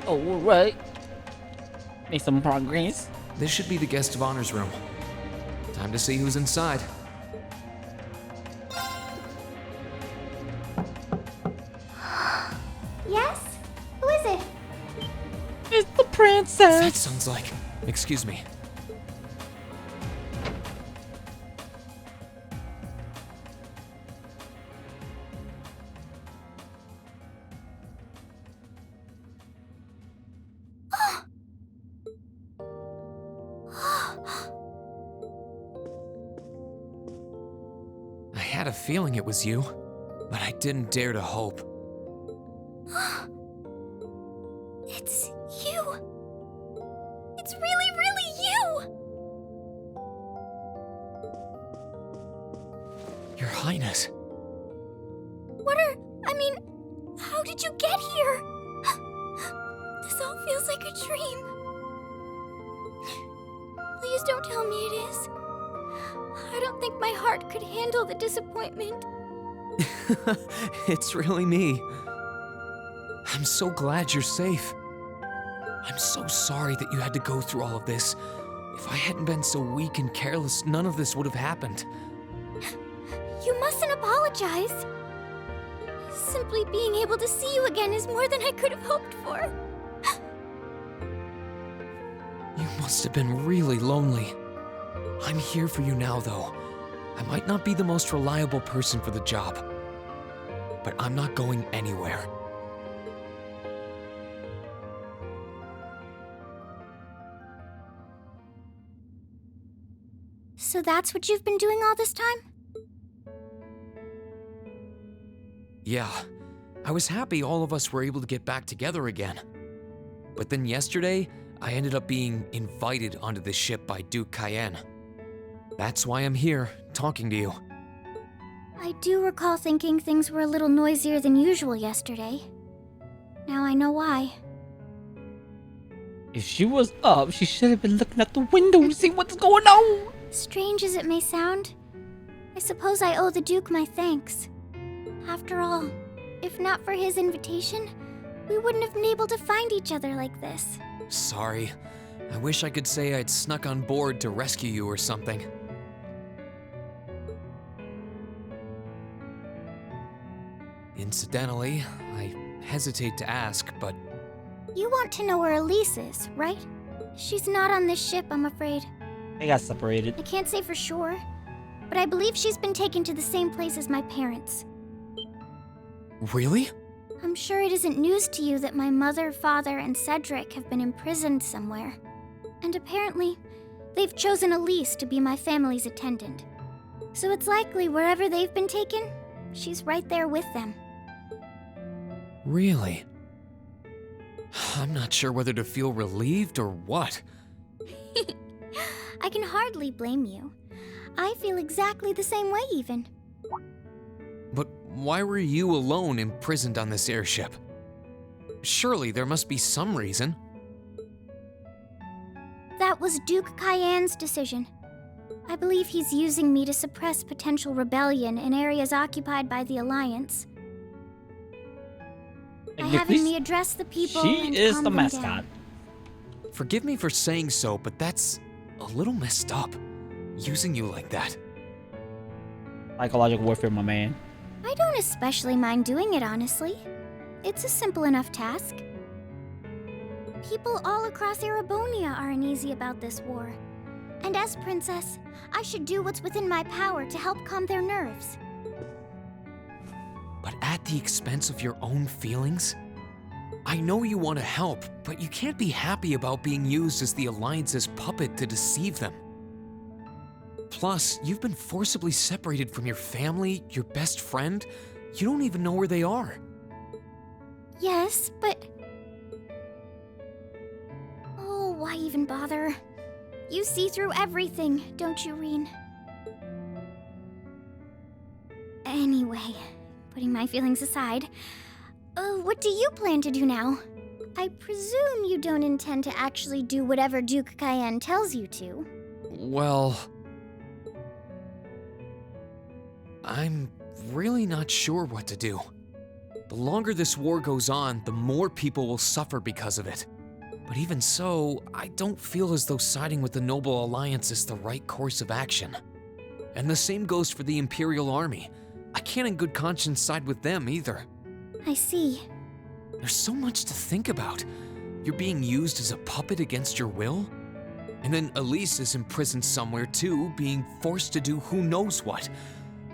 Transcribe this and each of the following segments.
Alright. Make some progress. This should be the guest of honor's room. Time to see who's inside. Yes? Who is it? It's the That princess. sounds like... Excuse me. I had a feeling it was you, but I didn't dare to hope. It's you. It's really, really you. Your Highness. How did you get here? This all feels like a dream. Please don't tell me it is. I don't think my heart could handle the disappointment. It's really me. I'm so glad you're safe. I'm so sorry that you had to go through all of this. If I hadn't been so weak and careless, none of this would have happened. You mustn't apologize. Simply being able to see you again is more than I could have hoped for. You must have been really lonely. I'm here for you now, though. I might not be the most reliable person for the job, but I'm not going anywhere. So that's what you've been doing all this time? Yeah, I was happy all of us were able to get back together again. But then yesterday, I ended up being invited onto this ship by Duke Cayenne. That's why I'm here, talking to you. I do recall thinking things were a little noisier than usual yesterday. Now I know why. If she was up, she should have been looking at the window to see what's going on. Strange as it may sound, I suppose I owe the Duke my thanks. After all, if not for his invitation, we wouldn't have been able to find each other like this. Sorry. I wish I could say I'd snuck on board to rescue you or something. Incidentally, I hesitate to ask, but You want to know where Elise is, right? She's not on this ship, I'm afraid. They got separated. I can't say for sure, but I believe she's been taken to the same place as my parents. really? I'm sure it isn't news to you that my mother, father, and Cedric have been imprisoned somewhere. And apparently, they've chosen Elise to be my family's attendant. So it's likely wherever they've been taken, she's right there with them. Really? I'm not sure whether to feel relieved or what. I can hardly blame you. I feel exactly the same way, even. But why were you alone imprisoned on this airship? Surely there must be some reason. That was Duke Cayenne's decision. I believe he's using me to suppress potential rebellion in areas occupied by the Alliance. By And at having least me address the people and she is calm the them mascot. down. Forgive me for saying so, but that's a little messed up. Using you like that. Psychological warfare, my man. I don't especially mind doing it, honestly. It's a simple enough task. People all across Erebonia are uneasy about this war. And as princess, I should do what's within my power to help calm their nerves. But at the expense of your own feelings? I know you want to help, but you can't be happy about being used as the Alliance's puppet to deceive them. Plus, you've been forcibly separated from your family, your best friend. You don't even know where they are. Yes, but... Oh, why even bother? You see through everything, don't you, Reen? Anyway, putting my feelings aside, what do you plan to do now? I presume you don't intend to actually do whatever Duke Cayenne tells you to. Well... I'm really not sure what to do. The longer this war goes on, the more people will suffer because of it. But even so, I don't feel as though siding with the Noble Alliance is the right course of action. And the same goes for the Imperial Army. I can't in good conscience side with them either. I see. There's so much to think about. You're being used as a puppet against your will? And then Elise is imprisoned somewhere too, being forced to do who knows what.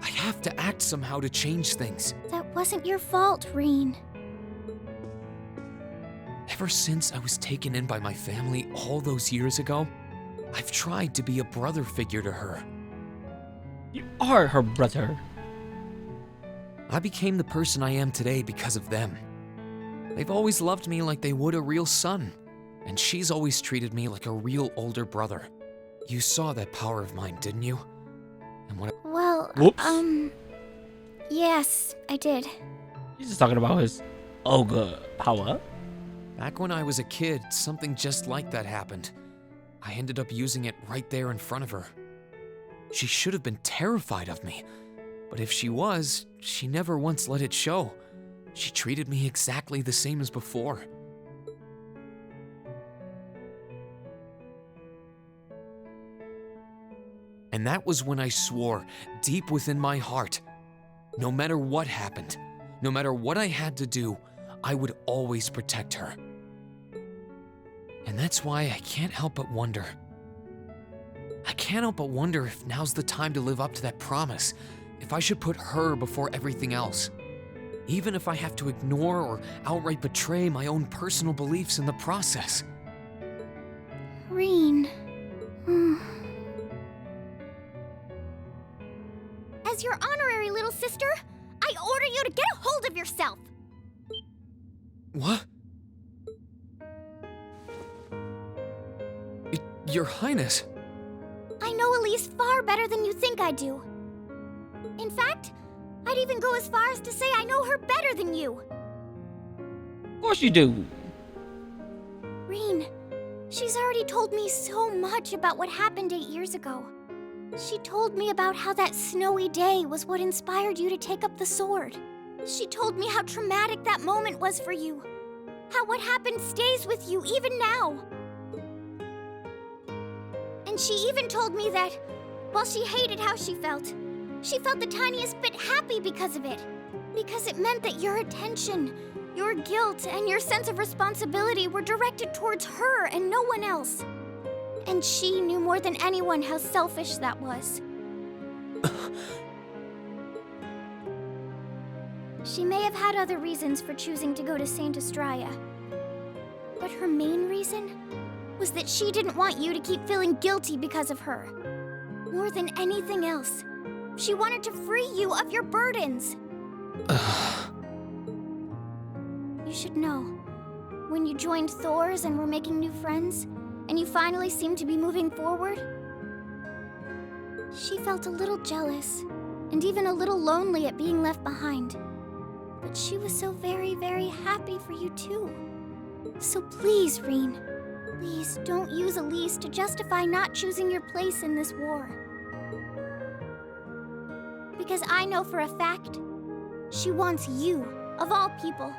I have to act somehow to change things. That wasn't your fault, Reen. Ever since I was taken in by my family all those years ago, I've tried to be a brother figure to her. You are her brother. I became the person I am today because of them. They've always loved me like they would a real son, and she's always treated me like a real older brother. You saw that power of mine, didn't you? And what Well, Whoops. yes, I did. He's just talking about his ogre power. Back when I was a kid, something just like that happened. I ended up using it right there in front of her. She should have been terrified of me, but if she was, she never once let it show. She treated me exactly the same as before. And that was when I swore, deep within my heart, no matter what happened, no matter what I had to do, I would always protect her. And that's why I can't help but wonder. I can't help but wonder if now's the time to live up to that promise, if I should put her before everything else. Even if I have to ignore or outright betray my own personal beliefs in the process. Reen. As your honorary little sister, I order you to get a hold of yourself! What? Your Highness. I know Elise far better than you think I do. In fact, I'd even go as far as to say I know her better than you. Of course you do. Reen, she's already told me so much about what happened 8 years ago. She told me about how that snowy day was what inspired you to take up the sword. She told me how traumatic that moment was for you. How what happened stays with you even now. And she even told me that, while she hated how she felt the tiniest bit happy because of it. Because it meant that your attention, your guilt, and your sense of responsibility were directed towards her and no one else. And she knew more than anyone how selfish that was. She may have had other reasons for choosing to go to Saint Estrella. But her main reason was that she didn't want you to keep feeling guilty because of her. More than anything else, she wanted to free you of your burdens. You should know, when you joined Thor's and were making new friends, and you finally seemed to be moving forward, she felt a little jealous, and even a little lonely at being left behind. But she was so very, very happy for you too. So please, Reen, please don't use Elise to justify not choosing your place in this war. Because I know for a fact, she wants you, of all people,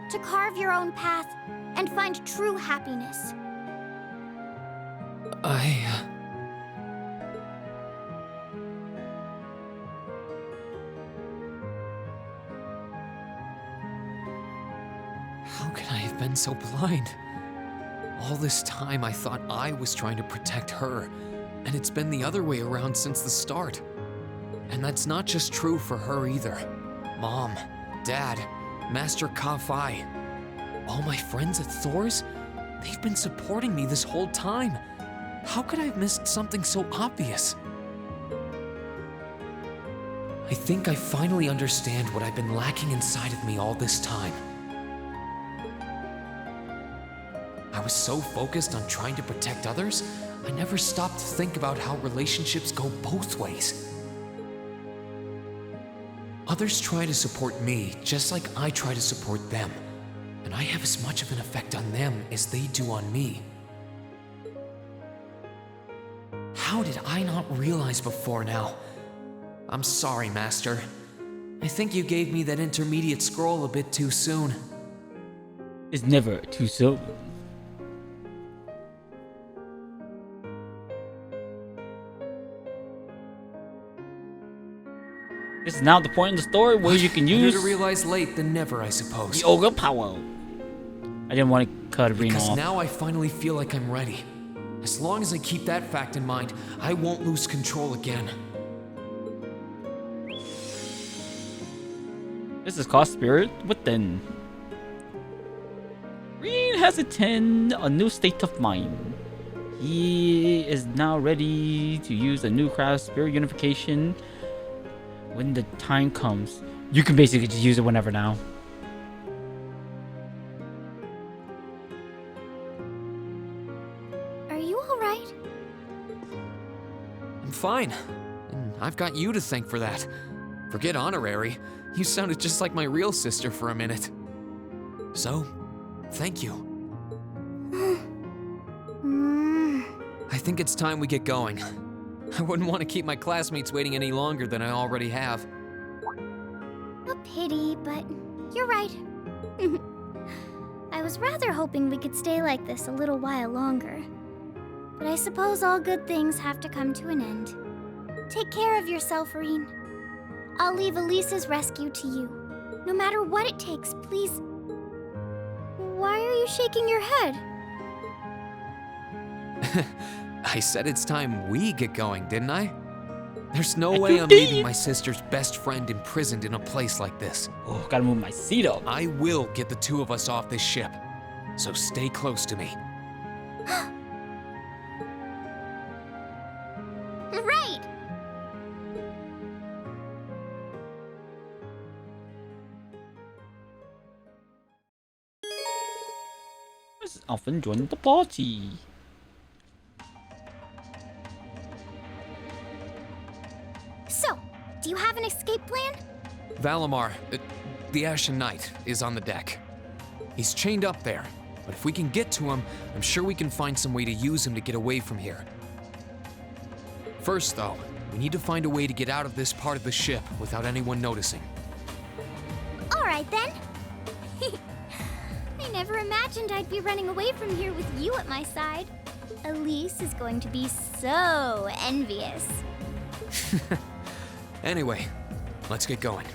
to carve your own path and find true happiness. How could I have been so blind? All this time I thought I was trying to protect her, and it's been the other way around since the start. And that's not just true for her either. Mom, Dad, Master Ka-Fai, all my friends at Thor's, they've been supporting me this whole time. How could I have missed something so obvious? I think I finally understand what I've been lacking inside of me all this time. I was so focused on trying to protect others, I never stopped to think about how relationships go both ways. Others try to support me just like I try to support them, and I have as much of an effect on them as they do on me. How did I not realize before now? I'm sorry, Master. I think you gave me that intermediate scroll a bit too soon. It's never too soon. This is now the point in the story where you can use Better to realize late than never, I suppose. the ogre power. I didn't want to cut Irene Because off. now I finally feel like I'm ready. As long as I keep that fact in mind, I won't lose control again. This is called Spirit Within. Irene has attained a new state of mind. He is now ready to use a new craft, Spirit Unification, when the time comes. You can basically just use it whenever now. Are you alright? I'm fine. And I've got you to thank for that. Forget honorary. You sounded just like my real sister for a minute. So, thank you. I think it's time we get going. I wouldn't want to keep my classmates waiting any longer than I already have. A pity, but you're right. I was rather hoping we could stay like this a little while longer. But I suppose all good things have to come to an end. Take care of yourself, Irene. I'll leave Elise's rescue to you. No matter what it takes, please. Why are you shaking your head? I said it's time we get going, didn't I? There's no You way I'm did. leaving my sister's best friend imprisoned in a place like this. Oh, gotta move my seat up. I will get the two of us off this ship. So stay close to me. Right! Let's often join the party. So, do you have an escape plan? Valimar, the Ashen Knight, is on the deck. He's chained up there, but if we can get to him, I'm sure we can find some way to use him to get away from here. First, though, we need to find a way to get out of this part of the ship without anyone noticing. Alright then. I never imagined I'd be running away from here with you at my side. Elise is going to be so envious. Anyway, let's get going.